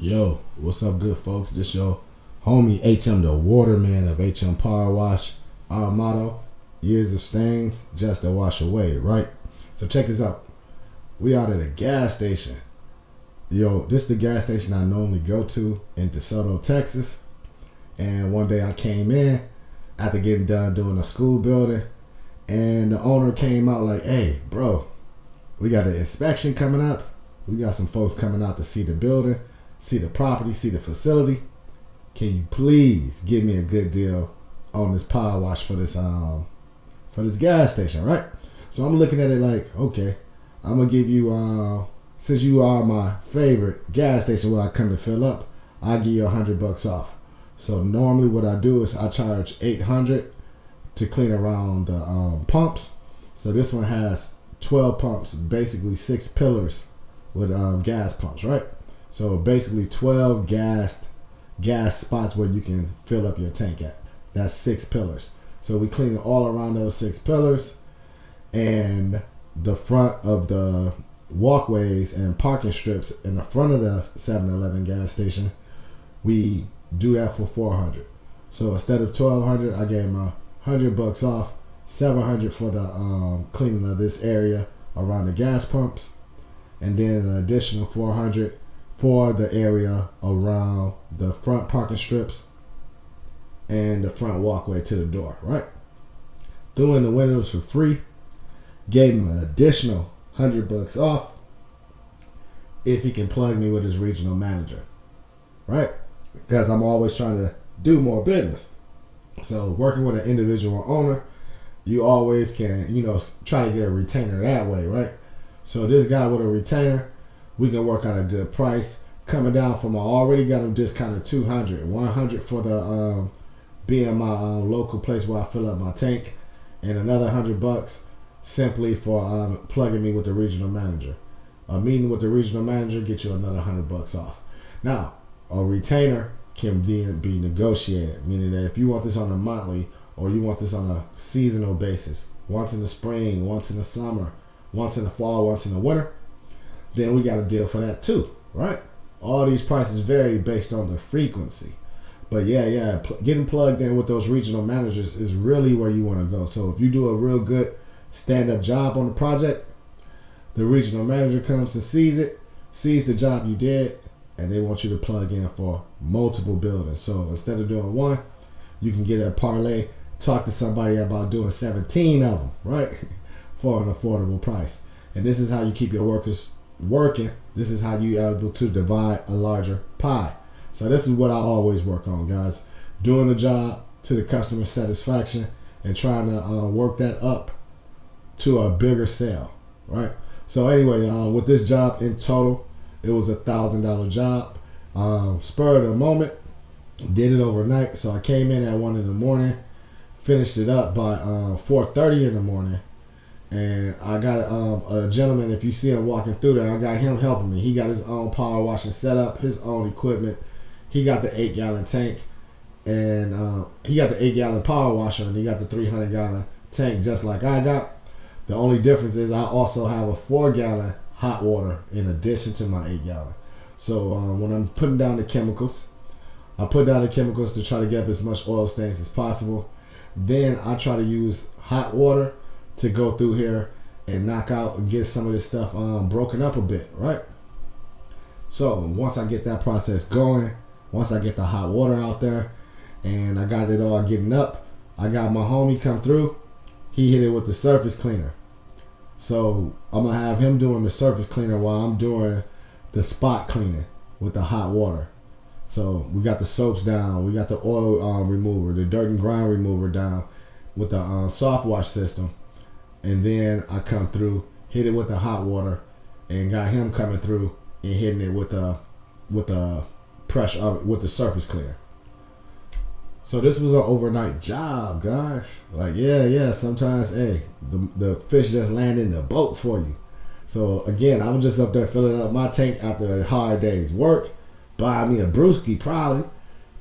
Yo, what's up, good folks? This your homie HM, the waterman of HM Power Wash. Our motto: years of stains just to wash away, right? So check this out. We out at a gas station. Yo, this is the gas station I normally go to in DeSoto, Texas. And one day I came in after getting done doing a school building, and the owner came out like, "Hey, bro, we got an inspection coming up. We got some folks coming out to see the building, see the property, see the facility. Can you please give me a good deal on this power wash for this gas station, right?" So I'm looking at it like, okay, I'm gonna give you since you are my favorite gas station where I come to fill up, I'll give you $100 off. So normally what I do is I charge $800 to clean around the pumps. So this one has 12 pumps, basically 6 pillars with gas pumps, right? So basically 12 gas spots where you can fill up your tank at. That's 6 pillars. So we clean all around those 6 pillars, and the front of the walkways and parking strips in the front of the 7-Eleven gas station, we do that for $400. So instead of $1,200, I gave him $100 off, $700 for the cleaning of this area around the gas pumps, and then an additional $400 for the area around the front parking strips and the front walkway to the door, right? Threw in the windows for free, gave him an additional $100 off if he can plug me with his regional manager, right? Because I'm always trying to do more business. So working with an individual owner, you always can, try to get a retainer that way, right? So this guy with a retainer, we can work out a good price. Coming down from, I already got him discounted $200, $100 for the being my local place where I fill up my tank, and another $100 simply for plugging me with the regional manager. A meeting with the regional manager get you another $100 off. Now, a retainer can be negotiated, meaning that if you want this on a monthly or you want this on a seasonal basis, once in the spring, once in the summer, once in the fall, once in the winter, then we got a deal for that too, right? All these prices vary based on the frequency. But getting plugged in with those regional managers is really where you want to go. So if you do a real good stand-up job on the project, the regional manager comes and sees the job you did, and they want you to plug in for multiple buildings. So instead of doing one, you can get a parlay, talk to somebody about doing 17 of them, right? For an affordable price. And this is how you keep your workers working. This is how you are able to divide a larger pie. So this is what I always work on, guys. Doing the job to the customer satisfaction and trying to work that up to a bigger sale, right? So anyway, with this job in total, it was $1,000 job. Spur of the moment, did it overnight. So I came in at 1 in the morning, finished it up by 4:30 in the morning. And I got a gentleman, if you see him walking through there, I got him helping me. He got his own power washing setup, his own equipment. He got the 8-gallon tank, and he got the 8-gallon power washer, and he got the 300-gallon tank just like I got. The only difference is I also have a 4-gallon hot water in addition to my 8-gallon. So when I'm putting down the chemicals, I put down the chemicals to try to get up as much oil stains as possible. Then I try to use hot water to go through here and knock out and get some of this stuff broken up a bit, right? So once I get that process going, once I get the hot water out there and I got it all getting up, I got my homie come through. He hit it with the surface cleaner. So I'm gonna have him doing the surface cleaner while I'm doing the spot cleaning with the hot water. So we got the soaps down, we got the oil remover, the dirt and grime remover down with the soft wash system. And then I come through, hit it with the hot water, and got him coming through and hitting it with the pressure with the surface cleaner. So this was an overnight job, guys. Like sometimes the fish just land in the boat for you. So again, I was just up there filling up my tank after a hard day's work. Buy me a brewski probably.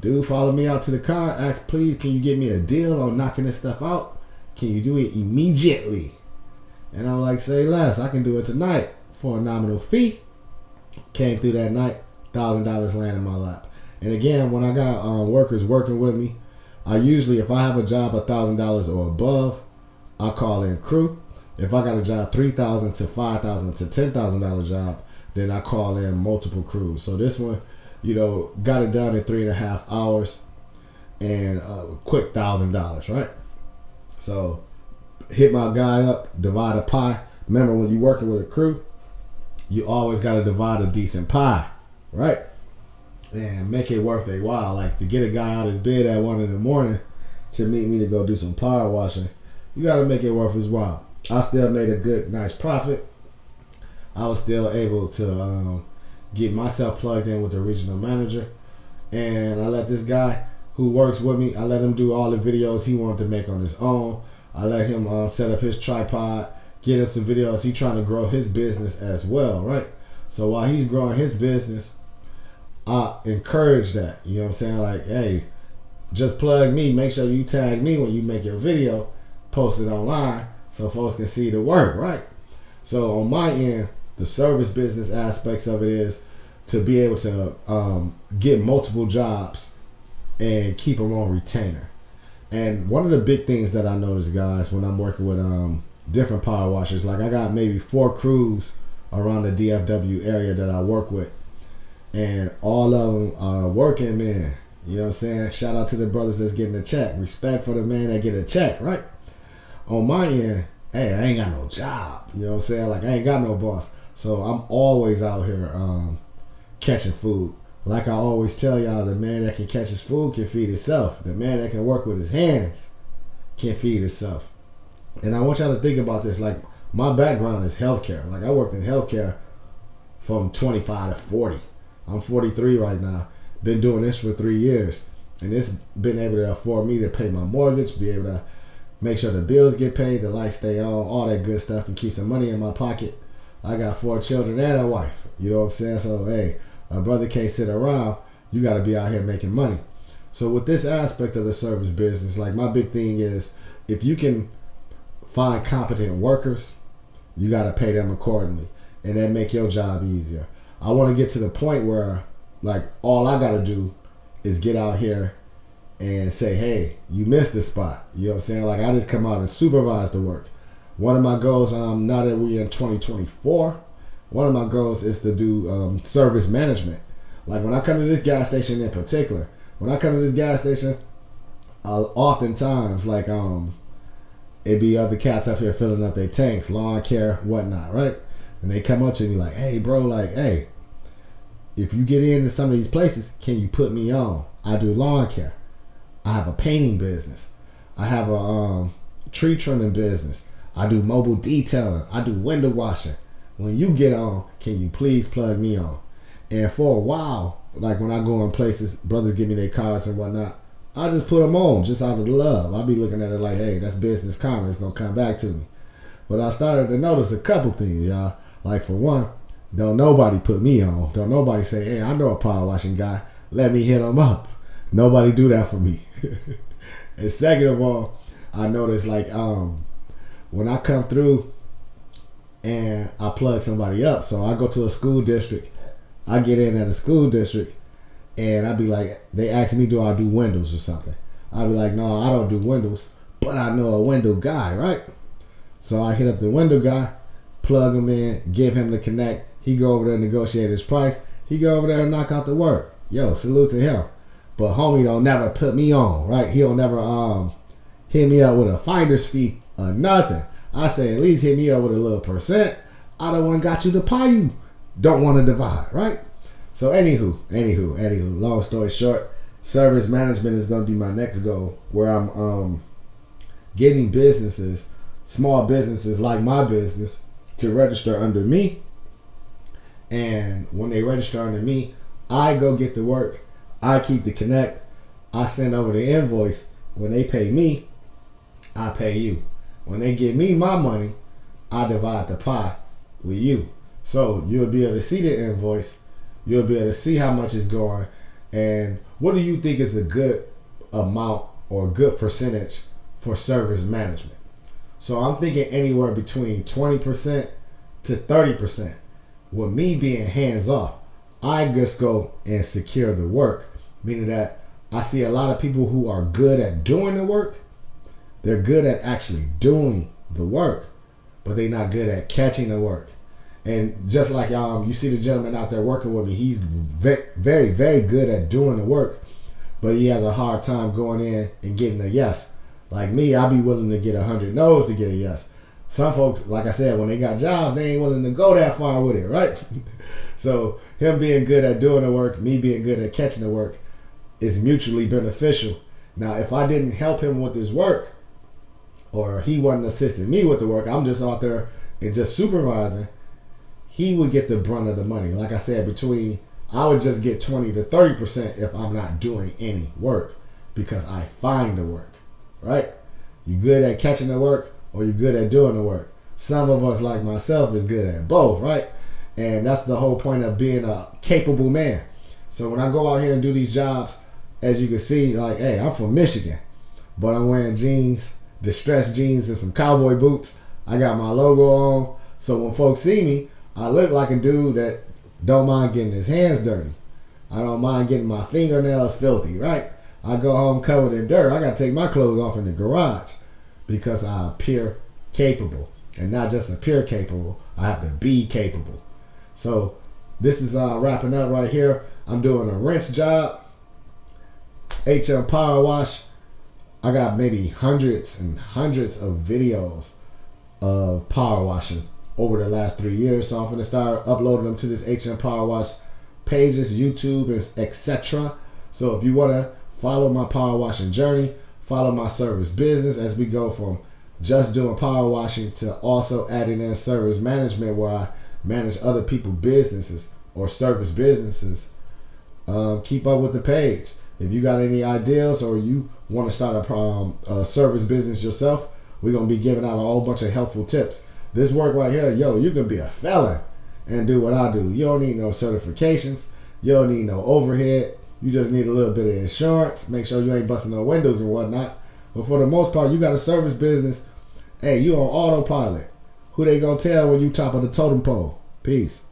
Dude followed me out to the car, asked, please, can you get me a deal on knocking this stuff out? Can you do it immediately? And I'm like, say less. I can do it tonight for a nominal fee. Came through that night, $1,000 land in my lap. And again, when I got workers working with me, I usually, if I have a job $1,000 or above, I call in crew. If I got a job $3,000 to $5,000 to $10,000 job, then I call in multiple crews. So this one, got it done in 3.5 hours and quick $1,000, right? So hit my guy up, divide a pie. Remember, when you're working with a crew, you always got to divide a decent pie, right? And make it worth their while. Like, to get a guy out of his bed at 1 in the morning to meet me to go do some power washing, you got to make it worth his while. I still made a good, nice profit. I was still able to get myself plugged in with the regional manager. And I let this guy who works with me, I let him do all the videos he wanted to make on his own. I let him set up his tripod, get him some videos. He's trying to grow his business as well, right? So while he's growing his business, I encourage that. You know what I'm saying? Like, hey, just plug me. Make sure you tag me when you make your video, post it online so folks can see the work, right? So on my end, the service business aspects of it is to be able to get multiple jobs and keep them on retainer. And one of the big things that I notice, guys, when I'm working with different power washers, like I got maybe 4 crews around the DFW area that I work with, and all of them are working men. You know what I'm saying? Shout out to the brothers that's getting a check. Respect for the man that get a check, right? On my end, hey, I ain't got no job. You know what I'm saying? Like, I ain't got no boss. So I'm always out here catching food. Like I always tell y'all, the man that can catch his food can feed himself. The man that can work with his hands can feed himself. And I want y'all to think about this. Like, my background is healthcare. Like, I worked in healthcare from 25 to 40. I'm 43 right now. Been doing this for 3 years. And it's been able to afford me to pay my mortgage, be able to make sure the bills get paid, the lights stay on, all that good stuff, and keep some money in my pocket. I got 4 children and a wife. You know what I'm saying? So, hey, a brother can't sit around. You got to be out here making money. So with this aspect of the service business, like, my big thing is, if you can find competent workers, you got to pay them accordingly. And that make your job easier. I want to get to the point where, like, all I got to do is get out here and say, hey, you missed this spot. You know what I'm saying? Like, I just come out and supervise the work. One of my goals, now that we're in 2024, one of my goals is to do service management. Like, when I come to this gas station in particular, I'll oftentimes, like, it be other cats up here filling up their tanks, lawn care, whatnot, right? And they come up to me like, hey, bro, like, hey, if you get into some of these places, can you put me on? I do lawn care. I have a painting business. I have a tree trimming business. I do mobile detailing. I do window washing. When you get on, can you please plug me on? And for a while, like, when I go in places, brothers give me their cards and whatnot, I just put them on just out of the love. I'll be looking at it like, hey, that's business karma. It's going to come back to me. But I started to notice a couple things, y'all. Like, for one, don't nobody put me on. Don't nobody say, hey, I know a power washing guy. Let me hit him up. Nobody do that for me. And second of all, I noticed, like, when I come through and I plug somebody up, so I go to a school district, I get in at a school district, and I be like, they ask me, do I do windows or something? I be like, no, I don't do windows, but I know a window guy, right? So I hit up the window guy, plug him in, give him the connect. He go over there and negotiate his price. He go over there and knock out the work. Yo, salute to him. But homie don't never put me on, right? He don't never hit me up with a finder's fee or nothing. I say, at least hit me up with a little percent. I don't want got you the pie you don't want to divide, right? So anywho, long story short, service management is going to be my next goal, where I'm getting businesses, small businesses like my business, to register under me. And when they register under me, I go get the work. I keep the connect. I send over the invoice. When they pay me, I pay you. When they give me my money, I divide the pie with you. So you'll be able to see the invoice. You'll be able to see how much is going. And what do you think is a good amount or good percentage for service management? So I'm thinking anywhere between 20% to 30%. With me being hands off, I just go and secure the work, meaning that I see a lot of people who are good at doing the work. They're good at actually doing the work, but they're not good at catching the work. And just like you see the gentleman out there working with me, he's very, very, very good at doing the work, but he has a hard time going in and getting a yes. Like me, I'll be willing to get 100 no's to get a yes. Some folks, like I said, when they got jobs, they ain't willing to go that far with it, right? So him being good at doing the work, me being good at catching the work, is mutually beneficial. Now, if I didn't help him with his work, or he wasn't assisting me with the work, I'm just out there and just supervising, he would get the brunt of the money. Like I said, I would just get 20 to 30% if I'm not doing any work, because I find the work, right? You good at catching the work, or you good at doing the work? Some of us, like myself, is good at both, right? And that's the whole point of being a capable man. So when I go out here and do these jobs, as you can see, like, hey, I'm from Michigan, but I'm wearing jeans, distressed jeans and some cowboy boots. I got my logo on. So when folks see me, I look like a dude that don't mind getting his hands dirty. I don't mind getting my fingernails filthy, right? I go home covered in dirt. I got to take my clothes off in the garage because I appear capable. And not just appear capable, I have to be capable. So this is wrapping up right here. I'm doing a rinse job. HM Power Wash. I got maybe hundreds and hundreds of videos of power washing over the last 3 years. So I'm going to start uploading them to this HM Power Wash pages, YouTube, etc. So if you want to follow my power washing journey, follow my service business as we go from just doing power washing to also adding in service management, where I manage other people's businesses or service businesses. Keep up with the page. If you got any ideas or you want to start a service business yourself, we're going to be giving out a whole bunch of helpful tips. This work right here, you can be a felon and do what I do. You don't need no certifications. You don't need no overhead. You just need a little bit of insurance. Make sure you ain't busting no windows and whatnot. But for the most part, you got a service business. Hey, you on autopilot. Who they going to tell when you top of the totem pole? Peace.